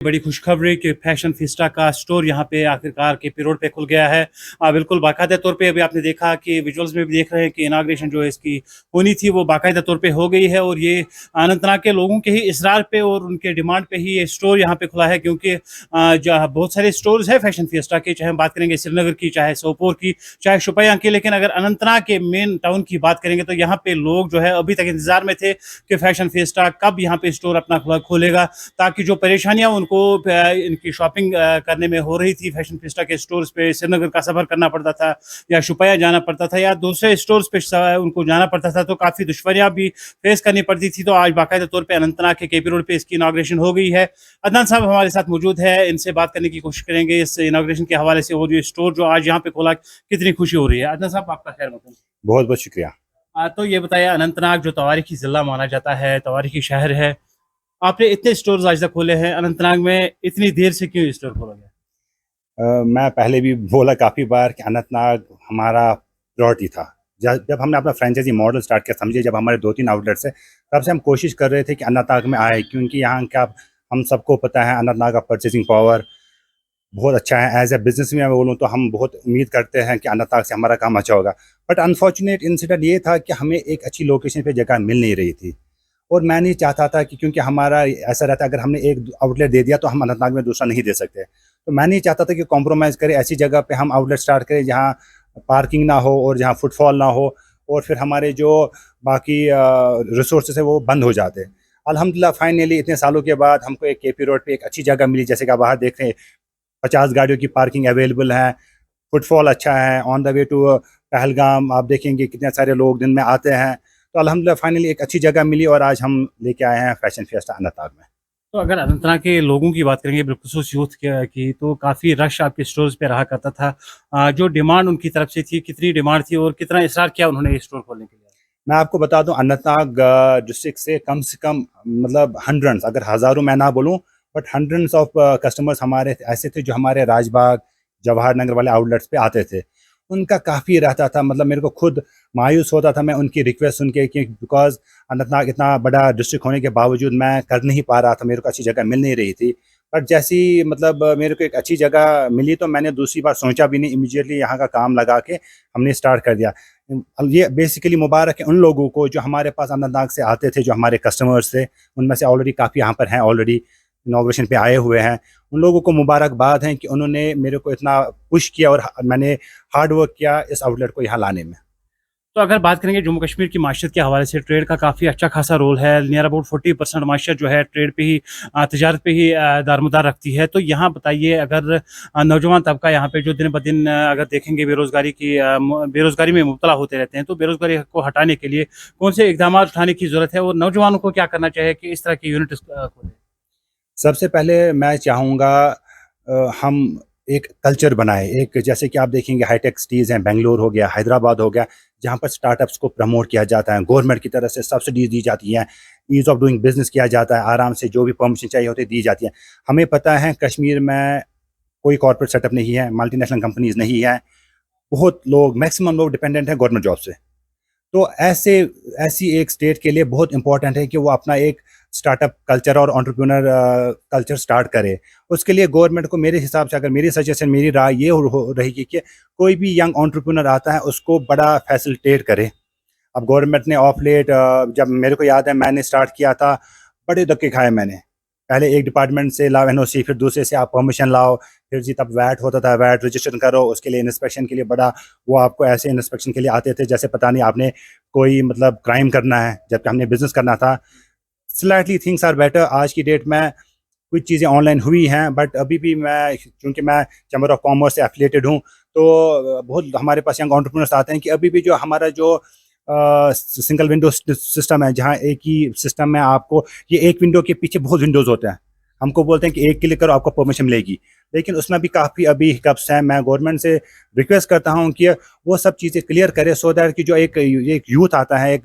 बड़ी खुशखबरी कि फैशन फिस्टा का स्टोर यहाँ पे आखिरकार केपी रोड पे खुल गया है। बिल्कुल बाकायदा तौर पे अभी आपने देखा कि विजुअल्स में भी देख रहे हैं कि इनाग्रेशन जो है इसकी होनी थी वो बाकायदा तौर पे हो गई है और ये अनंतनाग के लोगों के ही इसरार पे और उनके डिमांड पे ही ये स्टोर यहाँ पे खुला है, क्योंकि जहाँ बहुत सारे स्टोर्स है फैशन फिस्टा के, चाहे हम बात करेंगे श्रीनगर की, चाहे सोपोर की, चाहे शुपियाँ की, लेकिन अगर अनंतनाग के मेन टाउन की बात करेंगे तो यहाँ पे लोग जो है अभी तक इंतजार में थे कि फैशन फिस्टा कब यहाँ पे स्टोर अपना खोलेगा, ताकि जो परेशानियां उनको इनकी शॉपिंग करने में हो रही थी फैशन फिस्टा के स्टोर्स पे, श्रीनगर का सफ़र करना पड़ता था या शुपिया जाना पड़ता था या दूसरे स्टोर्स पे उनको जाना पड़ता था, तो काफ़ी दुश्वारियां भी फेस करनी पड़ती थी। तो आज बाकायदा तौर पे अनंतनाग के केपी रोड पे इसकी इनाग्रेशन हो गई है। अदनान साहब हमारे साथ मौजूद है, इनसे बात करने की कोशिश करेंगे इस इनाग्रेशन के हवाले से, और ये स्टोर जो आज यहाँ पे खोला कितनी खुशी हो रही है। अदनान साहब आपका खैर मकदम। बहुत बहुत शुक्रिया। तो ये बताइए, अनंतनाग जो तवारीखी ज़िला माना जाता है, तवारीखी शहर है, आपने इतने स्टोर्स आज तक खोले हैं, अनंतनाग में इतनी देर से क्यों स्टोर खोला गया? मैं पहले भी बोला काफ़ी बार कि अनंतनाग हमारा प्रायोरिटी था। जब हमने अपना फ्रेंचाइजी मॉडल स्टार्ट किया, समझिए जब हमारे 2-3 आउटलेट्स है, तब से हम कोशिश कर रहे थे कि अनंतनाग में आए, क्योंकि यहाँ का हम सबको पता है अनंतनाग का परचेसिंग पावर बहुत अच्छा है। एज़ ए बिज़नेस में मैं बोलूँ तो हम बहुत उम्मीद करते हैं कि अनंतनाग से हमारा काम अच्छा होगा। बट अनफॉर्चुनेट इंसिडेंट ये था कि हमें एक अच्छी लोकेशन पे जगह मिल नहीं रही थी, और मैं नहीं चाहता था कि, क्योंकि हमारा ऐसा रहता है अगर हमने एक आउटलेट दे दिया तो हम अनंतनाग में दूसरा नहीं दे सकते। तो मैं नहीं चाहता था कि कॉम्प्रोमाइज़ करें, ऐसी जगह पे हम आउटलेट स्टार्ट करें जहाँ पार्किंग ना हो और जहाँ फुटफॉल ना हो, और फिर हमारे जो बाकी रिसोर्सेज है वो बंद हो जाते। अल्हम्दुलिल्लाह फाइनली इतने सालों के बाद हमको एक केपी रोड पे एक अच्छी जगह मिली। जैसे कि आप बाहर देख रहे हैं 50 गाड़ियों की पार्किंग अवेलेबल है, फुटफॉल अच्छा है, on the way to Pahalgam आप देखेंगे कितने सारे लोग दिन में आते हैं। तो अल्हम्दुलिल्लाह फाइनली एक अच्छी जगह मिली और आज हम लेके आए हैं फैशन फिएस्टा अनंतनाग में। तो अगर अनंतनाग के लोगों की बात करेंगे, बिलखुसूस यूथ की, तो काफ़ी रश आपके स्टोर्स पे रहा करता था। जो डिमांड उनकी तरफ से थी, कितनी डिमांड थी और कितना इसरार किया उन्होंने ये स्टोर खोलने के लिए? मैं आपको बता दूं, अनंतनाग डिस्ट्रिक्ट से कम मतलब हंड्रेड्स, अगर हज़ारों मैं ना बोलूं, बट हंड्रेड्स ऑफ कस्टमर्स हमारे ऐसे थे जो हमारे राजबाग जवाहर नगर वाले आउटलेट्स पे आते थे। उनका काफ़ी रहता था, मतलब मेरे को खुद मायूस होता था मैं उनकी रिक्वेस्ट सुन के, कि बिकॉज अनंतनाग इतना बड़ा डिस्ट्रिक्ट होने के बावजूद मैं कर नहीं पा रहा था, मेरे को अच्छी जगह मिल नहीं रही थी। बट जैसी मतलब मेरे को एक अच्छी जगह मिली तो मैंने दूसरी बार सोचा भी नहीं, इमीडिएटली यहाँ का काम लगा के हमने स्टार्ट कर दिया। ये बेसिकली मुबारक है उन लोगों को जो हमारे पास अनंतनाग से आते थे, जो हमारे कस्टमर्स थे, उनमें से ऑलरेडी काफ़ी यहाँ पर हैं, ऑलरेडी इनाग्रेशन पे आए हुए हैं। उन लोगों को मुबारकबाद है कि उन्होंने मेरे को इतना पुश किया और मैंने हार्ड वर्क किया इस आउटलेट को यहाँ लाने में। तो अगर बात करेंगे जम्मू कश्मीर की माशियत के हवाले से, ट्रेड का काफ़ी अच्छा खासा रोल है। नियर अबाउट 40% माशियत जो है ट्रेड पे ही, तजारत पे ही दारमदार रखती है। तो यहाँ बताइए, अगर नौजवान तबका यहाँ पे जो दिन ब दिन अगर देखेंगे बेरोज़गारी में मुब्तला होते रहते हैं, तो बेरोज़गारी को हटाने के लिए कौन से इकदाम उठाने की ज़रूरत है और नौजवानों को क्या करना चाहिए कि इस तरह की यूनिट खोलें? सबसे पहले मैं चाहूँगा हम एक कल्चर बनाएँ, एक जैसे कि आप देखेंगे हाईटेक सिटीज़ हैं, बेंगलुरु हो गया, हैदराबाद हो गया, जहाँ पर स्टार्टअप्स को प्रमोट किया जाता है, गवर्नमेंट की तरफ से सब्सिडीज़ दी जाती हैं, ईज़ ऑफ डूइंग बिज़नेस किया जाता है, आराम से जो भी परमिशन चाहिए होती है दी जाती है। हमें पता है कश्मीर में कोई कॉर्पोरेट सेटअप नहीं है, मल्टीनेशनल कंपनीज़ नहीं है, बहुत लोग मैक्सिमम लोग डिपेंडेंट हैं गवर्नमेंट जॉब से। तो ऐसी एक स्टेट के लिए बहुत इंपॉर्टेंट है कि वो अपना एक स्टार्टअप कल्चर और एंटरप्रेन्योर कल्चर स्टार्ट करे। उसके लिए गवर्नमेंट को मेरे हिसाब से, अगर मेरी सजेशन, मेरी राय ये हो रहेगी कि कोई भी यंग एंटरप्रेन्योर आता है उसको बड़ा फैसिलिटेट करे। अब गवर्नमेंट ने ऑफ लेट, जब मेरे को याद है मैंने स्टार्ट किया था, बड़े धक्के खाए मैंने। पहले एक डिपार्टमेंट से लाओ एनओसी, फिर दूसरे से आप परमिशन लाओ, फिर जी तब वैट होता था, वैट रजिस्ट्रेशन करो, उसके लिए इंस्पेक्शन के लिए बड़ा, वो आपको ऐसे इंस्पेक्शन के लिए आते थे जैसे पता नहीं आपने कोई मतलब क्राइम करना है, जबकि हमने बिजनेस करना था। Slightly things are better. आज की डेट में कुछ चीज़ें ऑनलाइन हुई हैं, बट अभी भी मैं, क्योंकि मैं चैम्बर ऑफ कॉमर्स से एफिलिएटेड हूँ, तो बहुत हमारे पास यंग एंटरप्रेन्योर्स आते हैं कि अभी भी जो हमारा जो सिंगल विंडो सिस्टम है, जहाँ एक ही सिस्टम में आपको, ये एक विंडो के पीछे बहुत विंडोज़ होते हैं, हमको बोलते हैं कि एक क्लिक करो आपको परमिशन मिलेगी, लेकिन उसमें भी काफ़ी अभी हिकअप्स हैं। मैं गवर्नमेंट से रिक्वेस्ट करता हूँ कि वो सब चीज़ें क्लियर करे, सो दैट कि जो एक यूथ आता है, एक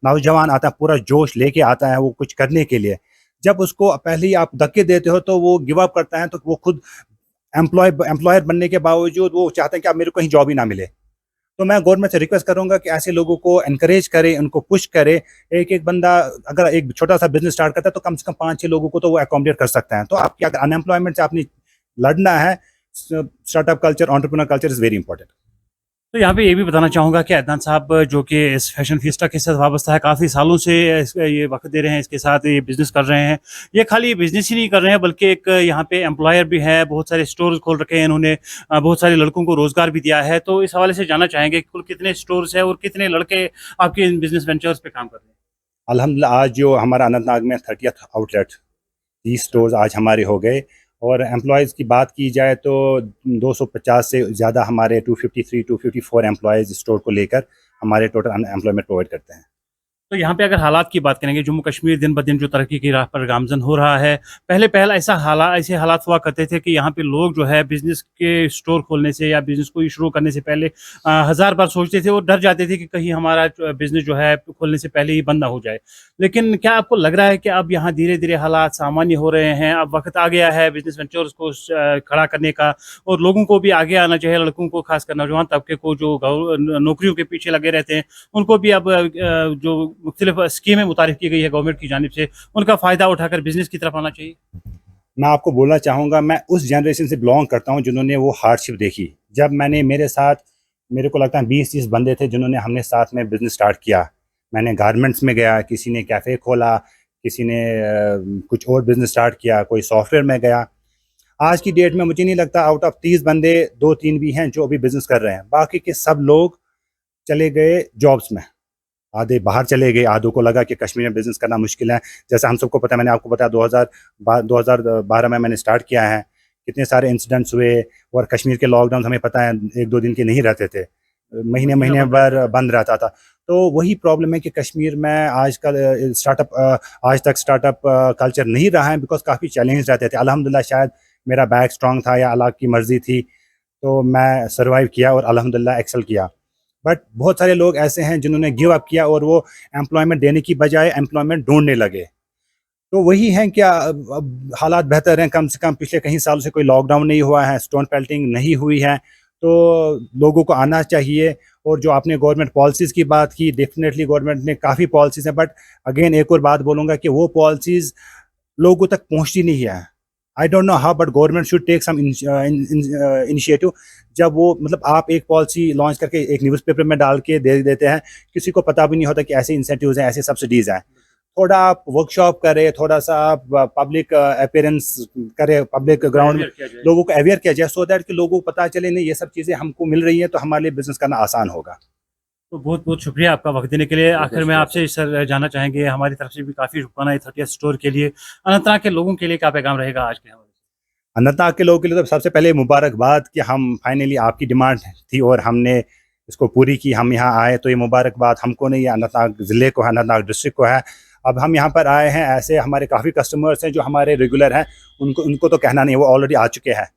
नौजवान आता है, पूरा जोश लेके आता है वो कुछ करने के लिए, जब उसको पहले ही आप धक्के देते हो तो वो गिव अप करता है, तो वो खुद एम्प्लॉयर बनने के बावजूद वो चाहते हैं कि अब मेरे को कहीं जॉब ही ना मिले। तो मैं गवर्नमेंट से रिक्वेस्ट करूंगा कि ऐसे लोगों को एनकरेज करे, उनको पुश करे। एक एक बंदा अगर एक छोटा सा बिजनेस स्टार्ट करता है तो कम से कम 5-6 लोगों को तो वो अकोमोडेट कर सकते हैं। तो आपकी अगर अनएम्प्लॉयमेंट से आपने लड़ना है, startup culture, entrepreneur culture is very important. तो यहाँ पे ये भी बताना चाहूँगा कि अदनान साहब जो कि इस फैशन फीस्टा के साथ वाबस्ता है, काफ़ी सालों से ये वक्त दे रहे हैं, इसके साथ ये बिज़नेस कर रहे हैं। ये खाली बिज़नेस ही नहीं कर रहे हैं बल्कि एक यहाँ पे एम्प्लॉयर भी है, बहुत सारे स्टोर्स खोल रखे हैं इन्होंने, बहुत सारे लड़कों को रोज़गार भी दिया है। तो इस हवाले से जानना चाहेंगे कि कुल कितने स्टोर्स हैं और कितने लड़के आपके इन बिज़नेस वेंचर्स पे काम कर रहे हैं? अल्हम्दुलिल्लाह आज जो हमारा अनंतनाग में 30th आउटलेट, 30 स्टोर्स आज हमारे हो गए। और एम्प्लॉयज़ की बात की जाए तो 250 से ज़्यादा हमारे 253-254 एम्प्लॉयज़ स्टोर को लेकर हमारे टोटल एम्प्लॉयमेंट प्रोवाइड करते हैं। तो यहाँ पे अगर हालात की बात करेंगे, जम्मू कश्मीर दिन ब दिन जो तरक्की की राह पर गामज़न हो रहा है, पहले ऐसे हालात हुआ करते थे कि यहाँ पे लोग जो है बिज़नेस के स्टोर खोलने से या बिज़नेस को शुरू करने से पहले हज़ार बार सोचते थे और डर जाते थे कि कहीं हमारा बिज़नेस जो है खोलने से पहले ही बंद ना हो जाए। लेकिन क्या आपको लग रहा है कि अब यहाँ धीरे-धीरे हालात सामान्य हो रहे हैं, अब वक़्त आ गया है बिज़नेस वेंचर्स को खड़ा करने का और लोगों को भी आगे आना चाहिए, लड़कों को खासकर नौजवान तबके को जो नौकरियों के पीछे लगे रहते हैं, उनको भी अब जो मुख्तलिफ स्कीमें मुतारिफ की गई है गवर्नमेंट की जानिब से, उनका फ़ायदा उठाकर बिज़नेस की तरफ आना चाहिए? मैं आपको बोलना चाहूँगा, मैं उस जनरेशन से बिलोंग करता हूँ जिन्होंने वो हार्डशिप देखी। जब मेरे साथ मेरे को लगता है 20-30 बंदे थे जिन्होंने हमने साथ में बिज़नेस स्टार्ट किया। मैंने गारमेंट्स में गया, किसी ने कैफ़े खोला, किसी ने कुछ और बिज़नेस स्टार्ट किया, कोई सॉफ्टवेयर में गया। आज की डेट में मुझे नहीं लगता आउट ऑफ 30 बंदे 2-3 भी हैं जो अभी बिज़नेस कर रहे हैं। बाकी के सब लोग चले गए जॉब्स में। आधे बाहर चले गए, आधों को लगा कि कश्मीर में बिज़नेस करना मुश्किल है। जैसा हम सबको पता है, मैंने आपको बताया 2012 में मैंने स्टार्ट किया है। कितने सारे इंसिडेंट्स हुए और कश्मीर के लॉकडाउन हमें पता है 1-2 दिन के नहीं रहते थे, महीने भर बंद रहता था। तो वही प्रॉब्लम है कि कश्मीर में आजकल आज तक स्टार्टअप कल्चर नहीं रहा है, बिकॉज़ काफ़ी चैलेंज रहते थे। अल्हम्दुलिल्लाह शायद मेरा बैक स्ट्रॉन्ग था या अल्लाह की मर्ज़ी थी, तो मैं सर्वाइव किया और अल्हम्दुलिल्लाह एक्सेल किया। बट बहुत सारे लोग ऐसे हैं जिन्होंने गिव अप किया और वो एम्प्लॉयमेंट देने की बजाय एम्प्लॉयमेंट ढूंढने लगे। तो वही है क्या, अब हालात बेहतर हैं, कम से कम पिछले कई सालों से कोई लॉकडाउन नहीं हुआ है, स्टोन पेल्टिंग नहीं हुई है, तो लोगों को आना चाहिए। और जो आपने गवर्नमेंट पॉलिसीज़ की बात की, डेफिनेटली गवर्नमेंट ने काफ़ी पॉलिसीज़ हैं, बट अगेन एक और बात बोलूँगा कि वो पॉलिसीज़ लोगों तक पहुँचती नहीं है। I don't know how, but government should take some initiative. जब वो मतलब आप एक पॉलिसी लॉन्च करके एक न्यूज़पेपर में डाल के दे देते हैं, किसी को पता भी नहीं होता कि ऐसे इंसेंटिव्स हैं, ऐसे सब्सिडीज़ हैं। थोड़ा आप वर्कशॉप करें, थोड़ा सा आप पब्लिक अपीयरेंस करें, पब्लिक ग्राउंड में लोगों को अवेयर किया जाए, सो दैट कि लोगों को पता चले नहीं ये सब चीज़ें हमको मिल रही हैं, तो हमारे लिए बिज़नेस करना आसान होगा। तो बहुत-बहुत शुक्रिया आपका वक़्त देने के लिए। आखिर में आपसे सर जानना चाहेंगे, हमारी तरफ से भी काफ़ी शुक्राना है 30th स्टोर के लिए। अनंतनाग के लोगों के लिए क्या पैगाम रहेगा आज के हवाले से? अनंतनाग के लोगों के लिए तो सबसे पहले मुबारकबाद कि हम फाइनली, आपकी डिमांड थी और हमने इसको पूरी की, हम यहाँ आए, तो ये मुबारकबाद हमको नहीं है, अनंतनाग ज़िले को है, अनंतनाग डिस्ट्रिक्ट को है। अब हम यहाँ पर आए हैं, ऐसे हमारे काफ़ी कस्टमर्स हैं जो हमारे रेगुलर हैं, उनको तो कहना नहीं, वो ऑलरेडी आ चुके हैं।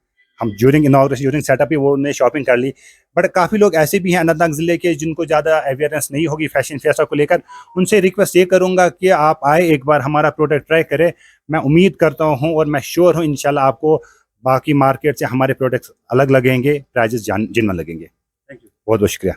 हम ड्यूरिंग इनॉग्रेशन, ड्यूरिंग सेटअप ही वो उन्होंने शॉपिंग कर ली। बट काफ़ी लोग ऐसे भी हैं अनंतनाग ज़िले के जिनको ज़्यादा अवेयरनेस नहीं होगी फैशन फेस्टा को लेकर। उनसे रिक्वेस्ट ये करूँगा कि आप आए, एक बार हमारा प्रोडक्ट ट्राई करें। मैं उम्मीद करता हूँ और मैं श्योर हूँ इंशाल्लाह आपको बाकी मार्केट से हमारे प्रोडक्ट्स अलग लगेंगे, प्राइजेस जेन्युइन लगेंगे। Thank you. बहुत बहुत शुक्रिया।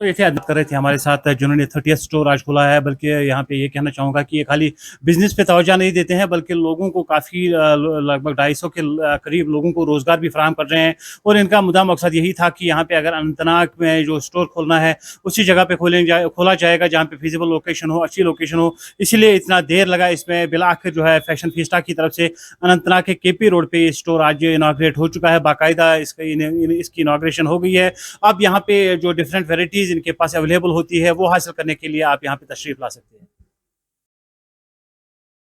तो ये थे अदनान कर रहे थे हमारे साथ जिन्होंने 30th स्टोर आज खोला है। बल्कि यहाँ पे ये कहना चाहूँगा कि ये खाली बिज़नेस पे तवज्जो नहीं देते हैं, बल्कि लोगों को काफ़ी लगभग 250 के करीब लोगों को रोज़गार भी फराहम कर रहे हैं। और इनका मुद्दा मकसद यही था कि यहाँ पे अगर अनंतनाग में जो स्टोर खोलना है उसी जगह पे खोला जाएगा जहाँ पे फिजिबल लोकेशन हो, अच्छी लोकेशन हो। इसीलिए इतना देर लगा इसमें। बिलाखिर जो है फैशन फीस्टा की तरफ से अनंतनाग के केपी रोड पे ये स्टोर आज इनाग्रेट हो चुका है, बाकायदा इसकी इनाग्रेशन हो गई है। अब यहाँ पे जो डिफरेंट वेराइटीज़ इनके पास अवेलेबल होती है वो हासिल करने के लिए आप यहाँ पे तशरीफ़ ला सकते हैं।